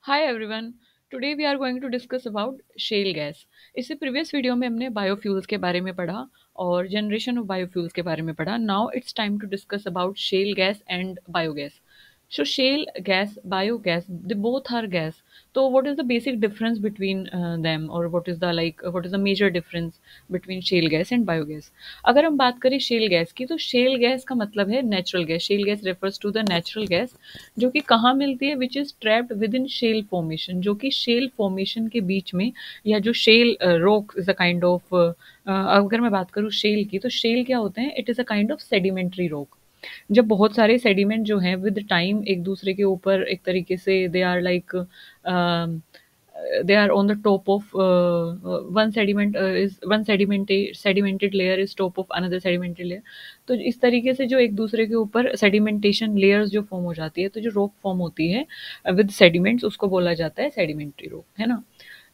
Hi everyone. Today we are going to discuss about shale gas. इससे previous video में हमने biofuels के बारे में पढ़ा और जनरेशन ऑफ बायोफ्यूल्स के बारे में पढ़ा. Now it's time to discuss about shale gas and biogas. So shale gas, biogas, they both are gas. So what is the basic difference between them, or what is the major difference between shale gas and biogas? अगर हम बात करें shell gas की, तो shell gas का मतलब है natural gas. Shale gas refers to the natural gas जो कि कहाँ मिलती है, which is trapped within shale formation, जो कि शेल फॉर्मेशन के बीच में, या जो shale rock is a kind of, अगर मैं बात करूँ शेल की, तो शेल क्या होते हैं? It is a kind of sedimentary rock. जब बहुत सारे सेडिमेंट जो हैं विद टाइम एक दूसरे के ऊपर एक तरीके से they are like, they are on the top of one sediment is one sedimented layer is top of another sedimented layer. तो इस तरीके से जो एक दूसरे के ऊपर सेडिमेंटेशन लेयर्स जो फॉर्म हो जाती है, तो जो रॉक फॉर्म होती है विद सेडिमेंट्स, उसको बोला जाता है सेडिमेंट्री रॉक, है ना.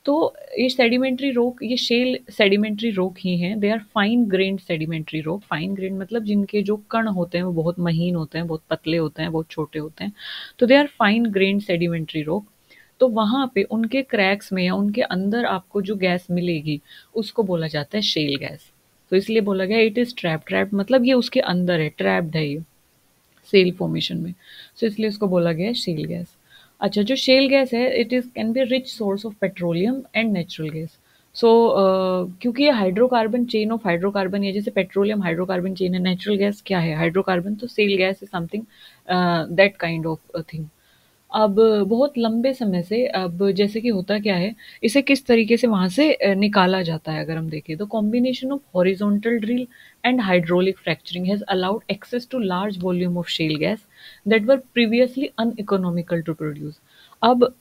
तो ये सेडिमेंट्री रॉक, ये शेल सेडिमेंट्री रॉक ही हैं. They are fine grained sedimentary rock. Fine grained मतलब जिनके जो कण होते हैं वो बहुत महीन होते हैं, बहुत पतले होते हैं, बहुत छोटे होते हैं. तो they are fine grained sedimentary rock. तो वहाँ पे उनके क्रैक्स में या उनके अंदर आपको जो गैस मिलेगी उसको बोला जाता है शेल गैस. तो इसलिए बोला गया इट इज़ ट्रैप. ट्रैप मतलब ये उसके अंदर है, ट्रैप्ड है ये सेल फॉर्मेशन में. सो इसलिए उसको बोला गया है शेल गैस. अच्छा, जो शेल गैस है it is can be rich source of petroleum and natural gas. So क्योंकि ये हाइड्रोकार्बन चेन ऑफ हाइड्रोकार्बन, या जैसे पेट्रोलियम हाइड्रोकार्बन चेन है, नेचुरल गैस क्या है? हाइड्रोकार्बन. तो shale gas is something that kind of thing. अब बहुत लंबे समय से, अब जैसे कि होता क्या है, इसे किस तरीके से वहाँ से निकाला जाता है अगर हम देखें, तो combination of horizontal drill and hydraulic fracturing has allowed access to large volume of shale gas that were previously uneconomical to produce. अब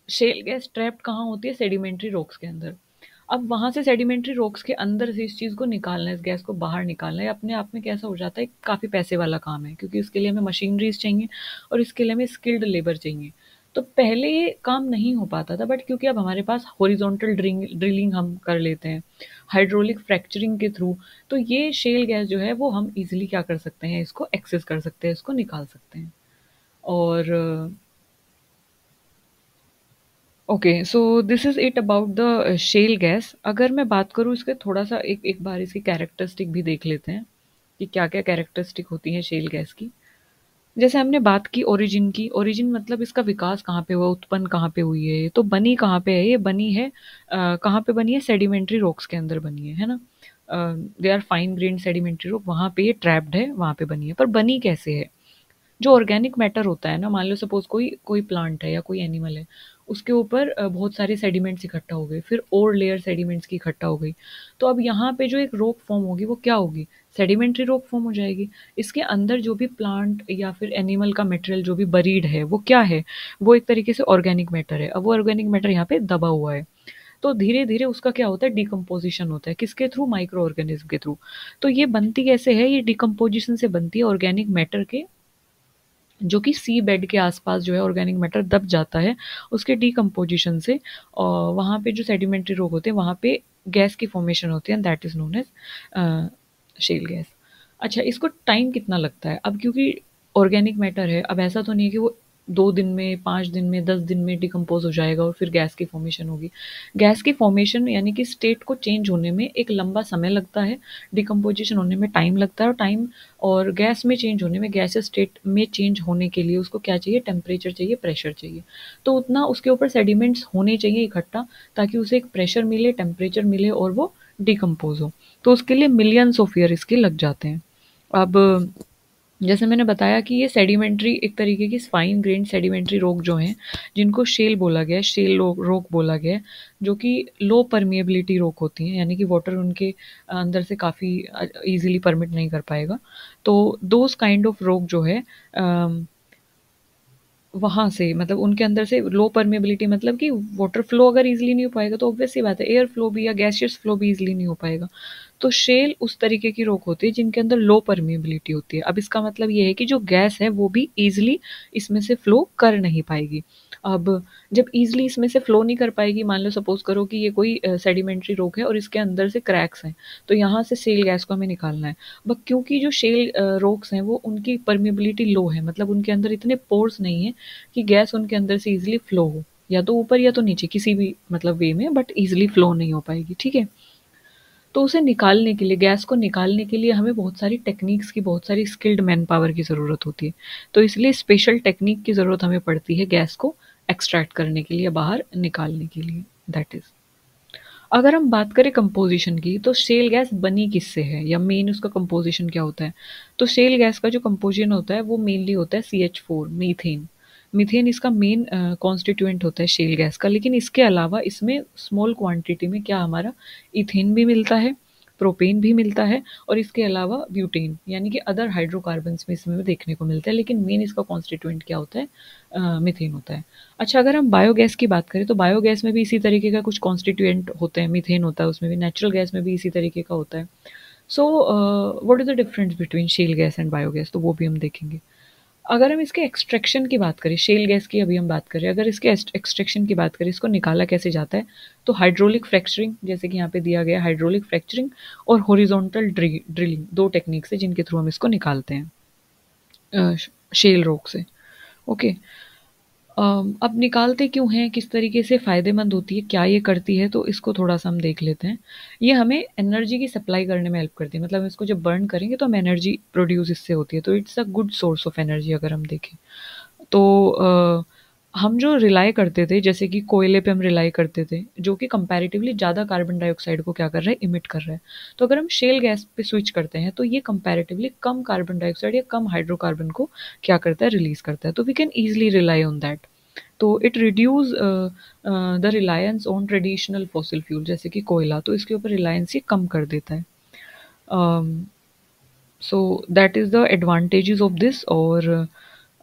शेल गैस ट्रैप्ड कहाँ होती है? सेडिमेंट्री रॉक्स के अंदर. अब वहाँ से सेडिमेंट्री रॉक्स के अंदर से इस चीज़ को निकालना है, इस गैस को बाहर निकालना है, अपने आप में कैसा हो जाता है, काफ़ी पैसे वाला काम है, क्योंकि उसके लिए हमें मशीनरीज चाहिए और इसके लिए हमें स्किल्ड लेबर चाहिए. तो पहले ये काम नहीं हो पाता था, बट क्योंकि अब हमारे पास हॉरिजॉन्टल ड्रिलिंग हम कर लेते हैं हाइड्रोलिक फ्रैक्चरिंग के थ्रू, तो ये शेल गैस जो है वो हम इजीली क्या कर सकते हैं, इसको एक्सेस कर सकते हैं, इसको निकाल सकते हैं. और okay, so this is it about the shell gas. अगर मैं बात करूँ इसके थोड़ा सा, एक एक बार इसकी कैरेक्टरिस्टिक भी देख लेते हैं कि क्या क्या कैरेक्टरिस्टिक होती हैं शेल गैस की. जैसे हमने बात की ओरिजिन की. ओरिजिन मतलब इसका विकास कहाँ पे हुआ, उत्पन्न कहाँ पे हुई है, तो बनी कहाँ पे है? ये बनी है कहाँ पे बनी है? सेडिमेंट्री रॉक्स के अंदर बनी है ना. They are fine grain sedimentary rock, वहाँ पे ये ट्रैप्ड है, वहाँ पे बनी है. पर बनी कैसे है? जो ऑर्गेनिक मैटर होता है ना, मान लो सपोज कोई कोई प्लांट है या कोई एनिमल है, उसके ऊपर बहुत सारे सेडिमेंट्स इकट्ठा हो गए, फिर और लेयर सेडिमेंट्स की इकट्ठा हो गई. तो अब यहाँ पे जो एक रॉक फॉर्म होगी वो क्या होगी? सेडिमेंट्री रॉक फॉर्म हो जाएगी. इसके अंदर जो भी प्लांट या फिर एनिमल का मटेरियल जो भी बरीड है वो क्या है? वो एक तरीके से ऑर्गेनिक मैटर है. अब वो ऑर्गेनिक मैटर यहाँ पे दबा हुआ है, तो धीरे धीरे उसका क्या होता है? डिकम्पोजिशन होता है. किसके थ्रू? माइक्रो ऑर्गेनिज्म के थ्रू. तो ये बनती कैसे है? ये डिकम्पोजिशन से बनती है ऑर्गेनिक मैटर के, जो कि सी बेड के आसपास जो है ऑर्गेनिक मैटर दब जाता है उसके डिकम्पोजिशन से. और वहाँ पे जो सेडिमेंट्री रोग होते हैं वहाँ पे गैस की फॉर्मेशन होती है, that is known as shale gas. अच्छा, इसको टाइम कितना लगता है? अब क्योंकि ऑर्गेनिक मैटर है, अब ऐसा तो नहीं है कि वो 2 दिन में, 5 दिन में, 10 दिन में डिकम्पोज हो जाएगा और फिर गैस की फॉर्मेशन होगी. गैस की फॉर्मेशन यानी कि स्टेट को चेंज होने में एक लंबा समय लगता है, डिकम्पोजिशन होने में टाइम लगता है, और टाइम और गैस में चेंज होने में, गैस स्टेट में चेंज होने के लिए उसको क्या चाहिए? टेम्परेचर चाहिए, प्रेशर चाहिए. तो उतना उसके ऊपर सेडिमेंट्स होने चाहिए इकट्ठा, ताकि उसे एक प्रेशर मिले, टेम्परेचर मिले और वो डिकम्पोज हो. तो उसके लिए मिलियंस ऑफ ईयर इसके लग जाते हैं. अब जैसे मैंने बताया कि ये सेडिमेंट्री, एक तरीके की फाइन ग्रेन सेडिमेंट्री रॉक जो हैं, जिनको शेल बोला गया है, शेल रॉक बोला गया है, जो कि लो परमिएबिलिटी रॉक होती हैं, यानी कि वाटर उनके अंदर से काफ़ी इजीली परमिट नहीं कर पाएगा. तो दोज काइंड ऑफ रॉक जो है, वहाँ से मतलब उनके अंदर से लो परमेबिलिटी, मतलब कि वाटर फ्लो अगर इजीली नहीं हो पाएगा तो ऑब्वियस सी बात है एयर फ्लो भी या गैसियस फ्लो भी इजीली नहीं हो पाएगा. तो शेल उस तरीके की रॉक होती है जिनके अंदर लो परमेबिलिटी होती है. अब इसका मतलब ये है कि जो गैस है वो भी ईजिली इसमें से फ्लो कर नहीं पाएगी. अब जब ईजिली इसमें से फ्लो नहीं कर पाएगी, मान लो सपोज करो कि ये कोई सेडिमेंट्री रॉक है और इसके अंदर से क्रैक्स हैं, तो यहाँ से शेल गैस को हमें निकालना है. बट क्योंकि जो शेल रॉक्स हैं वो, उनकी परमेबिलिटी लो है, मतलब उनके अंदर इतने पोर्स नहीं है कि गैस उनके अंदर से ईजिली फ्लो हो. या तो ऊपर या तो नीचे, किसी भी मतलब वे में, बट ईजिली फ्लो नहीं हो पाएगी, ठीक है। तो उसे निकालने के लिए, गैस को निकालने के लिए हमें बहुत सारी टेक्निक्स की, बहुत सारी स्किल्ड मैन पावर की ज़रूरत होती है। तो इसलिए स्पेशल टेक्निक की ज़रूरत हमें पड़ती है गैस को एक्सट्रैक्ट करने के लिए, बाहर निकालने के लिए। दैट इज़, अगर हम बात करें कंपोजिशन की, तो शेल गैस बनी किससे है, या मेन उसका कंपोजिशन क्या होता है। तो शेल गैस का जो कंपोजिशन होता है वो मेनली होता है CH4, मीथेन। मीथेन इसका मेन कॉन्स्टिट्यूएंट होता है शेल गैस का, लेकिन इसके अलावा इसमें स्मॉल क्वांटिटी में क्या हमारा इथेन भी मिलता है, प्रोपेन भी मिलता है, और इसके अलावा ब्यूटेन, यानी कि अदर हाइड्रोकार्बन्स में इसमें देखने को मिलता है, लेकिन मेन इसका कॉन्स्टिट्यूएंट क्या होता है, मीथेन होता है। अच्छा, अगर हम बायोगैस की बात करें, तो बायोगैस में भी इसी तरीके का कुछ कॉन्स्टिट्यूएंट होते हैं, मीथेन होता है उसमें भी, नेचुरल गैस में भी इसी तरीके का होता है। So what is the difference between shell gas and biogas, तो वो भी हम देखेंगे। अगर हम इसके एक्सट्रैक्शन की बात करें, शेल गैस की अभी हम बात करें, अगर इसके एक्सट्रैक्शन की बात करें, इसको निकाला कैसे जाता है, तो हाइड्रोलिक फ्रैक्चरिंग, जैसे कि यहाँ पे दिया गया हाइड्रोलिक फ्रैक्चरिंग, और हॉरिजॉन्टल ड्रिलिंग, दो टेक्निक्स है जिनके थ्रू हम इसको निकालते हैं शेल रॉक से। ओके। अब निकालते क्यों हैं, किस तरीके से फ़ायदेमंद होती है, क्या ये करती है, तो इसको थोड़ा-सा हम देख लेते हैं। ये हमें एनर्जी की सप्लाई करने में हेल्प करती है, मतलब हम इसको जब बर्न करेंगे तो हमें एनर्जी प्रोड्यूस इससे होती है, तो it's a good source of energy अगर हम देखें। तो हम जो रिलाय करते थे, जैसे कि कोयले पे हम रिलाय करते थे, जो कि कंपैरेटिवली ज़्यादा कार्बन डाइऑक्साइड को क्या कर रहा है, इमिट कर रहा है। तो अगर हम शेल गैस पे स्विच करते हैं, तो ये कंपैरेटिवली कम कार्बन डाइऑक्साइड या कम हाइड्रोकार्बन को क्या करता है, रिलीज़ करता है। तो we can easily rely on that. तो it reduce the reliance on traditional fossil fuel, जैसे कि कोयला, तो इसके ऊपर रिलायंस ये कम कर देता है। So that is the advantages of this. और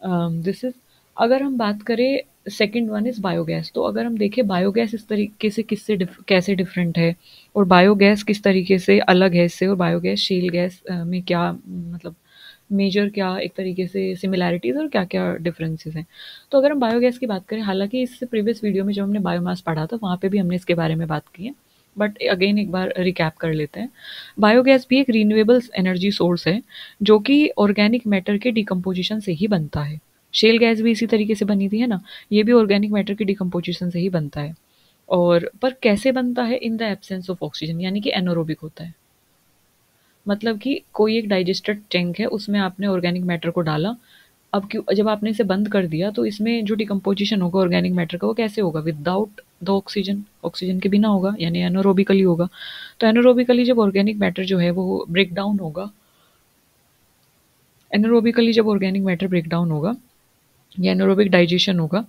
दिस इज़, अगर हम बात करें, सेकंड वन इज़ बायोगैस। तो अगर हम देखें बायोगैस इस तरीके से किससे कैसे डिफरेंट है, और बायोगैस किस तरीके से अलग है इससे, और बायोगैस शेल गैस में क्या मतलब मेजर, क्या एक तरीके से सिमिलैरिटीज़ और क्या-क्या डिफरेंसेस हैं। तो अगर हम बायोगैस की बात करें, हालाँकि इससे प्रीवियस वीडियो में जब हमने बायोमास पढ़ा था, वहाँ पे भी हमने इसके बारे में बात की है, बट अगेन एक बार रिकैप कर लेते हैं। बायोगैस भी एक रिन्यूएबल एनर्जी सोर्स है, जो कि ऑर्गेनिक मैटर के डिकम्पोजिशन से ही बनता है। शेल गैस भी इसी तरीके से बनी थी, है ना? ये भी ऑर्गेनिक मैटर की डिकम्पोजिशन से ही बनता है। और पर कैसे बनता है, in the absence of oxygen, यानी कि एनारोबिक होता है। मतलब कि कोई एक डाइजेस्टर टैंक है, उसमें आपने ऑर्गेनिक मैटर को डाला। अब क्यों, जब आपने इसे बंद कर दिया, तो इसमें जो डिकम्पोजिशन होगा ऑर्गेनिक मैटर का, वो कैसे होगा, विदाउट द ऑक्सीजन, ऑक्सीजन के बिना होगा, यानी एनारोबिकली होगा। तो एनारोबिकली जब ऑर्गेनिक मैटर जो है वो ब्रेक डाउन होगा, एनारोबिकली जब ऑर्गेनिक मैटर ब्रेक डाउन होगा या एनारोबिक डाइजेशन होगा,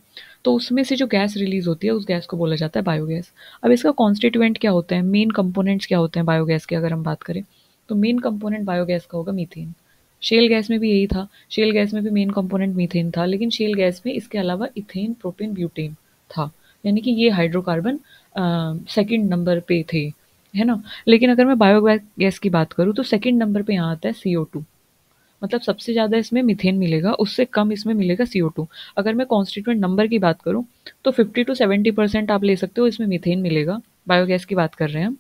तो उसमें से जो गैस रिलीज होती है, उस गैस को बोला जाता है बायोगैस। अब इसका कॉन्स्टिट्यूएंट क्या होता है, मेन कंपोनेंट्स क्या होते हैं बायोगैस के, अगर हम बात करें, तो मेन कंपोनेंट बायोगैस का होगा मीथेन। शेल गैस में भी यही था, शेल गैस में भी मेन कंपोनेंट मीथेन था, लेकिन शेल गैस में इसके अलावा इथेन, प्रोपेन, ब्यूटेन था, यानी कि ये हाइड्रोकार्बन सेकंड नंबर पे थे, है ना। लेकिन अगर मैं बायोगैस की बात करूँ, तो सेकंड नंबर पे यहाँ आता है CO2। मतलब सबसे ज़्यादा इसमें मीथेन मिलेगा, उससे कम इसमें मिलेगा CO2। अगर मैं कॉन्स्टिट्यूएंट नंबर की बात करूँ, तो 50 to 70% आप ले सकते हो, इसमें मीथेन मिलेगा, बायोगैस की बात कर रहे हैं हम।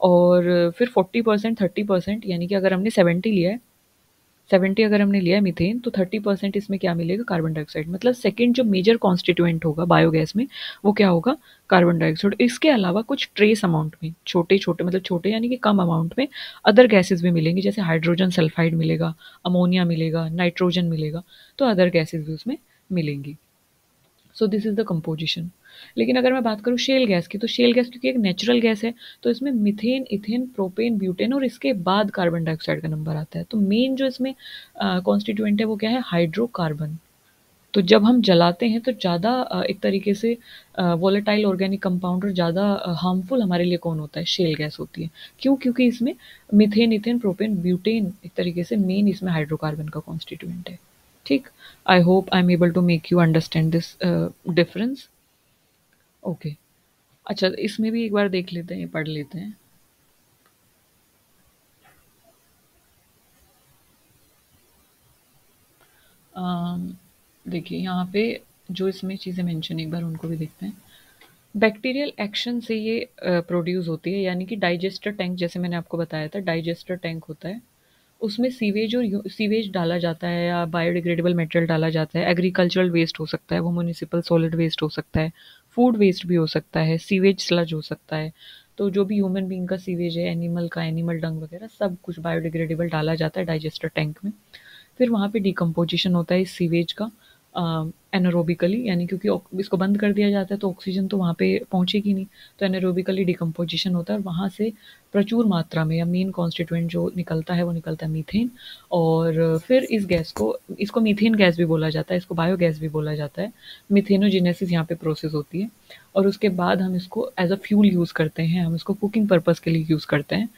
और फिर 40%, 30%, यानी कि अगर हमने 70 लिया है, 70 अगर हमने लिया है मीथेन, तो 30% इसमें क्या मिलेगा, कार्बन डाइऑक्साइड। मतलब सेकंड जो मेजर कॉन्स्टिट्यूएंट होगा बायोगैस में, वो क्या होगा, कार्बन डाइऑक्साइड। इसके अलावा कुछ ट्रेस अमाउंट में, छोटे छोटे, मतलब छोटे यानी कि कम अमाउंट में, अदर गैसेस भी मिलेंगी, जैसे हाइड्रोजन सल्फाइड मिलेगा, अमोनिया मिलेगा, नाइट्रोजन मिलेगा, तो अदर गैसेस भी उसमें मिलेंगी। So this is the composition. लेकिन अगर मैं बात करूँ शेल गैस की, तो शेल गैस क्योंकि एक नेचुरल गैस है, तो इसमें मीथेन, इथेन, प्रोपेन, ब्यूटेन, और इसके बाद कार्बन डाइऑक्साइड का नंबर आता है। तो मेन जो इसमें कॉन्स्टिट्यूएंट है वो क्या है, हाइड्रोकार्बन। तो जब हम जलाते हैं, तो ज़्यादा एक तरीके से वॉलेटाइल ऑर्गेनिक कंपाउंड और ज़्यादा हार्मफुल हमारे लिए कौन होता है, शेल गैस होती है। क्यों, क्योंकि इसमें मीथेन, इथेन, प्रोपेन, ब्यूटेन एक तरीके से मेन इसमें हाइड्रोकार्बन का कॉन्स्टिट्यूएंट है। ठीक। I hope I am able to make you understand this difference. Okay. अच्छा, इसमें भी एक बार देख लेते हैं, पढ़ लेते हैं। अम, देखिए यहाँ पे जो इसमें चीज़ें मेंशन, एक बार उनको भी देखते हैं। बैक्टीरियल एक्शन से ये प्रोड्यूस होती है, यानी कि डाइजेस्टर टैंक, जैसे मैंने आपको बताया था, डाइजेस्टर टैंक होता है, उसमें सीवेज और सीवेज डाला जाता है, या बायोडिग्रेडेबल मटेरियल डाला जाता है, एग्रीकल्चरल वेस्ट हो सकता है वो, म्यूनिसिपल सॉलिड वेस्ट हो सकता है, फूड वेस्ट भी हो सकता है, सीवेज स्लज हो सकता है। तो जो भी ह्यूमन बीइंग का सीवेज है, एनिमल का एनिमल डंग वगैरह सब कुछ बायोडिग्रेडेबल डाला जाता है डाइजेस्टर टैंक में। फिर वहाँ पे डिकम्पोजिशन होता है इस सीवेज का एनारोबिकली, यानी क्योंकि इसको बंद कर दिया जाता है तो ऑक्सीजन तो वहाँ पे पहुँचेगी नहीं, तो एनारोबिकली डिकम्पोजिशन होता है और वहाँ से प्रचुर मात्रा में या मेन कॉन्स्टिट्यूएंट जो निकलता है वो निकलता है मीथेन। और फिर इस गैस को, इसको मीथेन गैस भी बोला जाता है, इसको बायोगैस भी बोला जाता है। मीथेनोजेनेसिस यहाँ पे प्रोसेस होती है और उसके बाद हम इसको एज अ फ्यूल यूज़ करते हैं, हम इसको कुकिंग पर्पज़ के लिए यूज़ करते हैं।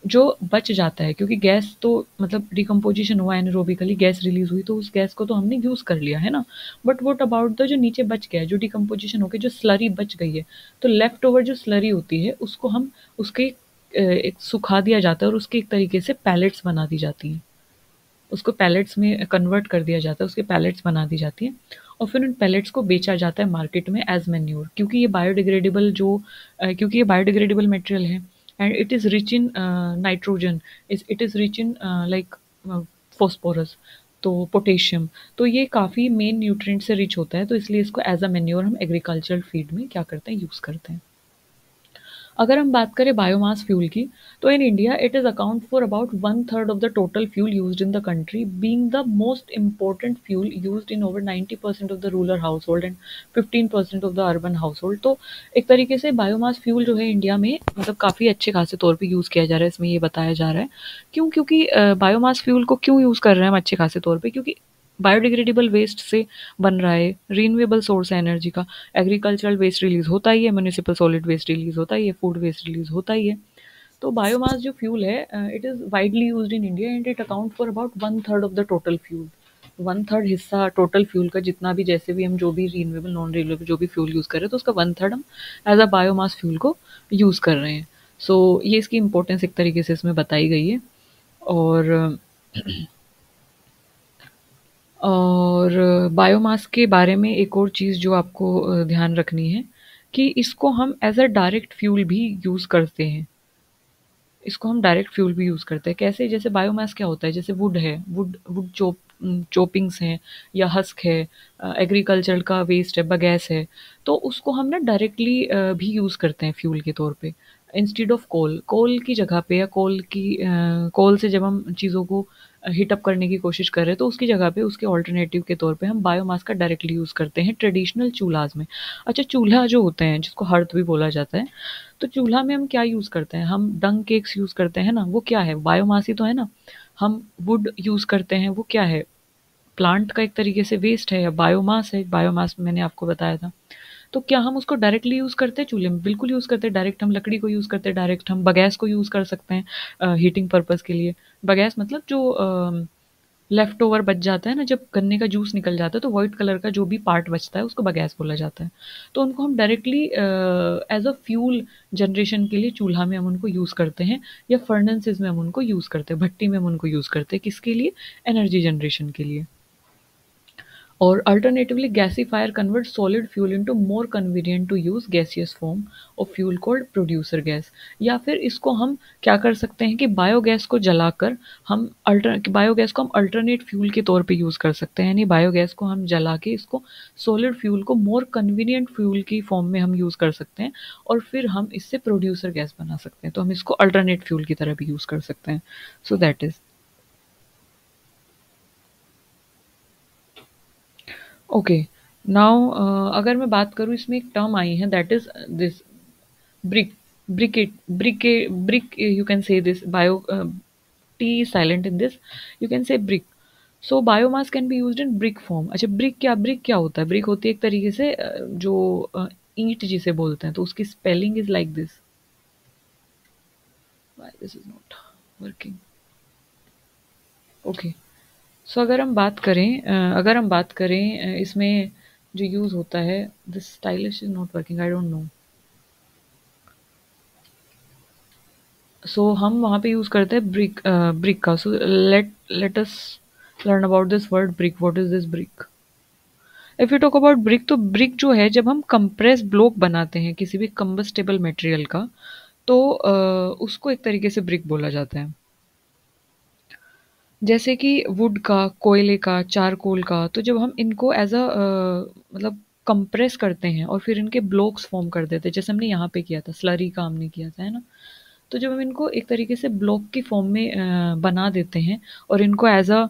जो बच जाता है, क्योंकि गैस तो मतलब डिकम्पोजिशन हुआ एनारोबिकली, गैस रिलीज हुई तो उस गैस को तो हमने यूज़ कर लिया है ना। बट व्हाट अबाउट द जो नीचे बच गया है, जो डिकम्पोजिशन होकर जो स्लरी बच गई है, तो लेफ्ट ओवर जो स्लरी होती है उसको हम उसके एक सुखा दिया जाता है और उसके एक तरीके से पैलेट्स बना दी जाती हैं। उसको पैलेट्स में कन्वर्ट कर दिया जाता है, उसके पैलेट्स बना दी जाती हैं और फिर उन पैलेट्स को बेचा जाता है मार्केट में एज मैन्योर, क्योंकि ये बायोडिग्रेडेबल क्योंकि ये बायोडिग्रेडेबल मटेरियल है and it is rich in nitrogen, it is rich in like phosphorus, तो पोटेशियम। तो ये काफ़ी मेन न्यूट्रिएंट से रिच होता है, तो इसलिए इसको एज अ मैन्योर हम एग्रीकल्चरल फीड में क्या करते हैं, यूज़ करते हैं। अगर हम बात करें बायोमास फ्यूल की, तो in India it is account for about one third of the total fuel used in the country, being the most important fuel used in over 90% of the rural house hold and 15% of the urban house hold. तो एक तरीके से biomass fuel जो है India में मतलब काफ़ी अच्छे खासे तौर पे यूज़ किया जा रहा है, इसमें ये बताया जा रहा है। क्यों? क्योंकि बायोमास फ्यूल को क्यों यूज़ कर रहे हैं हम अच्छे खासे तौर पे, क्योंकि बायोडिग्रेडेबल वेस्ट से बन रहा है, रीन्यूएबल सोर्स है एनर्जी का, एग्रीकल्चरल वेस्ट रिलीज होता ही है, म्यूनिसिपल सॉलिड वेस्ट रिलीज होता ही है, फूड वेस्ट रिलीज होता ही है। तो बायोमास जो फ्यूल है it is widely used in India and it account for about one third of the total fuel. One third हिस्सा टोटल फ्यूल का, जितना भी जैसे भी हम जो भी रीन्यूएबल नॉन रीन्यूएबल जो भी फ्यूल यूज़ कर रहे हैं तो उसका वन थर्ड हम एज अ बायोमास फ्यूल को यूज़ कर रहे हैं। सो ये इसकी इंपॉर्टेंस एक तरीके से इसमें बताई गई है। और बायोमास के बारे में एक और चीज़ जो आपको ध्यान रखनी है कि इसको हम एज अ डायरेक्ट फ्यूल भी यूज़ करते हैं। इसको हम डायरेक्ट फ्यूल भी यूज़ करते हैं। कैसे? जैसे बायोमास क्या होता है, जैसे वुड है, वुड वुड चॉपिंग्स हैं या हस्क है, एग्रीकल्चर का वेस्ट है, बगैस है, तो उसको हम ना डायरेक्टली भी यूज़ करते हैं फ्यूल के तौर पे इंस्टीड ऑफ कोल। कोल की जगह पे या कोल से जब हम चीज़ों को हीट अप करने की कोशिश कर रहे हैं तो उसकी जगह पे उसके ऑल्टरनेटिव के तौर पे हम बायोमास का डायरेक्टली यूज़ करते हैं ट्रेडिशनल चूल्हाज में। अच्छा, चूल्हा जो होते हैं जिसको हर्थ भी बोला जाता है, तो चूल्हा में हम क्या यूज़ करते हैं, हम डंग केक्स यूज़ करते हैं ना, वो क्या है, बायोमास ही तो है ना। हम वुड यूज़ करते हैं, वो क्या है, प्लांट का एक तरीके से वेस्ट है या बायोमास है। बायोमास मैंने आपको बताया था। तो क्या हम उसको डायरेक्टली यूज़ करते हैं चूल्हे में? बिल्कुल यूज़ करते हैं। डायरेक्ट हम लकड़ी को यूज़ करते हैं, डायरेक्ट हम बगैस को यूज़ कर सकते हैं हीटिंग पर्पज़ के लिए। बगैस मतलब जो लेफ्ट ओवर बच जाता है ना, जब गन्ने का जूस निकल जाता है तो वाइट कलर का जो भी पार्ट बचता है उसको बगैस बोला जाता है। तो उनको हम directly as a fuel generation के लिए चूल्हा में हम उनको यूज़ करते हैं या फर्नेसेस में हम उनको यूज़ करते हैं, भट्टी में हम उनको यूज़ करते हैं, किसके लिए, एनर्जी जनरेशन के लिए। और alternatively gasifier convert solid fuel into more convenient to use gaseous form of fuel called producer gas. या फिर इसको हम क्या कर सकते हैं कि बायोगैस को जलाकर हम बायोगैस को हम अल्टरनेट फ्यूल के तौर पे यूज़ कर सकते हैं, यानी बायोगैस को हम जला के इसको सॉलिड फ्यूल को मोर कन्वीनियंट फ्यूल की फॉर्म में हम यूज़ कर सकते हैं और फिर हम इससे प्रोड्यूसर गैस बना सकते हैं। तो हम इसको अल्टरनेट फ्यूल की तरह भी यूज़ कर सकते हैं। So that is okay. Now अगर मैं बात करूँ, इसमें एक टर्म आई है that is this brick brick, you can say this bio T silent in this, you can say brick. So biomass can be used in brick form. अच्छा, brick क्या होता है? ब्रिक होती है एक तरीके से जो ईंट जिसे बोलते हैं, तो उसकी spelling is like this. This is not working. Okay. So अगर हम बात करें इसमें जो यूज़ होता है, this stylish is not working, I don't know. So हम वहाँ पे यूज़ करते हैं ब्रिक का। So let us learn about this word brick. What is this brick? If you talk about brick, तो ब्रिक जो है, जब हम कंप्रेस ब्लॉक बनाते हैं किसी भी कंबस्टेबल मटेरियल का, तो उसको एक तरीके से ब्रिक बोला जाता है। जैसे कि वुड का, कोयले का, चारकोल का, तो जब हम इनको एज अ मतलब कंप्रेस करते हैं और फिर इनके ब्लॉक्स फॉर्म कर देते हैं, जैसे हमने यहाँ पे किया था, स्लरी का हमने किया था, है ना। तो जब हम इनको एक तरीके से ब्लॉक की फॉर्म में बना देते हैं और इनको एज अ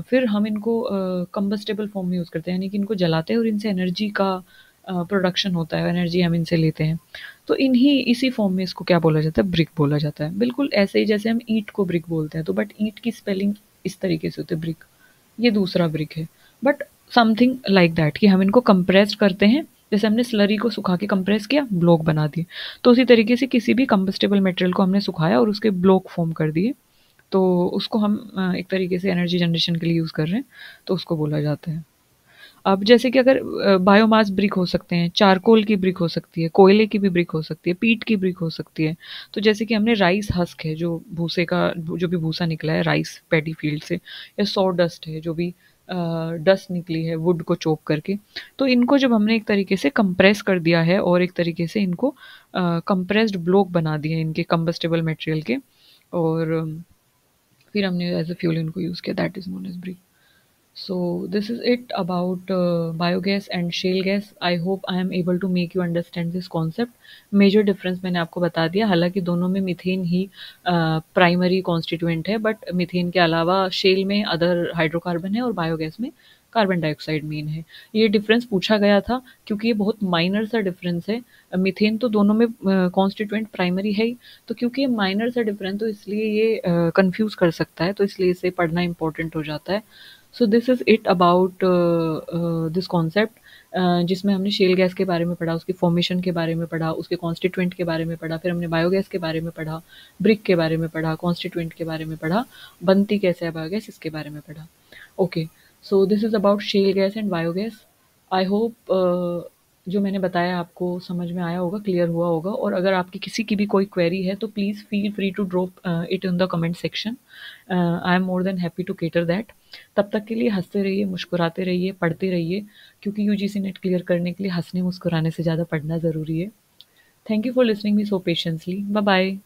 फिर हम इनको कंबस्टेबल फॉर्म में यूज़ करते हैं, यानी कि इनको जलाते हैं और इनसे एनर्जी का प्रोडक्शन होता है, एनर्जी हम इनसे लेते हैं। तो इन्हीं इसी फॉर्म में इसको क्या बोला जाता है, ब्रिक बोला जाता है। बिल्कुल ऐसे ही जैसे हम ईंट को ब्रिक बोलते हैं, तो बट ईंट की स्पेलिंग इस तरीके से होती है, ब्रिक। ये दूसरा ब्रिक है। बट समथिंग लाइक दैट कि हम इनको कंप्रेस करते हैं, जैसे हमने स्लरी को सुखा के कंप्रेस किया, ब्लॉक बना दिए। तो उसी तरीके से किसी भी कंबस्टेबल मटेरियल को हमने सुखाया और उसके ब्लॉक फॉर्म कर दिए, तो उसको हम एक तरीके से एनर्जी जनरेशन के लिए यूज़ कर रहे हैं, तो उसको बोला जाता है। अब जैसे कि अगर बायोमास ब्रिक हो सकते हैं, चारकोल की ब्रिक हो सकती है, कोयले की भी ब्रिक हो सकती है, पीट की ब्रिक हो सकती है। तो जैसे कि हमने राइस हस्क है, जो भूसे का जो भी भूसा निकला है राइस पैडी फील्ड से, या सॉ डस्ट है, जो भी डस्ट निकली है वुड को चॉप करके, तो इनको जब हमने एक तरीके से कंप्रेस कर दिया है और एक तरीके से इनको कंप्रेस्ड ब्लॉक बना दिए इनके कंबस्टेबल मटेरियल के, और फिर हमने एज अ फ्यूल इनको यूज़ किया, that is known as brick. So this is it about biogas and shale gas. I hope I am able to make you understand this concept. Major difference मैंने आपको बता दिया, हालांकि दोनों में methane ही प्राइमरी कॉन्स्टिट्यूएंट है, बट मीथेन के अलावा शेल में अदर हाइड्रोकार्बन है और बायोगैस में कार्बन डाइऑक्साइड मेन है। ये डिफरेंस पूछा गया था क्योंकि ये बहुत माइनर सा डिफरेंस है। मीथेन तो दोनों में कॉन्स्टिट्यूएंट प्राइमरी है ही, तो क्योंकि ये माइनर सा डिफरेंस तो इसलिए ये कंफ्यूज कर सकता है, तो इसलिए इसे पढ़ना इंपॉर्टेंट हो जाता है। So this is it about this concept, जिसमें हमने शेल गैस के बारे में पढ़ा, उसकी फॉर्मेशन के बारे में पढ़ा, उसके कॉन्स्टिट्यूएंट के बारे में पढ़ा, फिर हमने बायोगैस के बारे में पढ़ा, ब्रिक के बारे में पढ़ा, कॉन्स्टिट्यूएंट के बारे में पढ़ा, बनती कैसे है बायोगैस इसके बारे में पढ़ा। Okay, so this is about shale gas and biogas. I hope जो मैंने बताया आपको समझ में आया होगा, क्लियर हुआ होगा, और अगर आपकी किसी की भी कोई क्वेरी है तो please feel free to drop it in the comment section. I am more than happy to cater that. तब तक के लिए हंसते रहिए, मुस्कुराते रहिए, पढ़ते रहिए, क्योंकि यूजीसी नेट क्लियर करने के लिए हंसने मुस्कुराने से ज़्यादा पढ़ना ज़रूरी है। Thank you for listening me so patiently. Bye bye.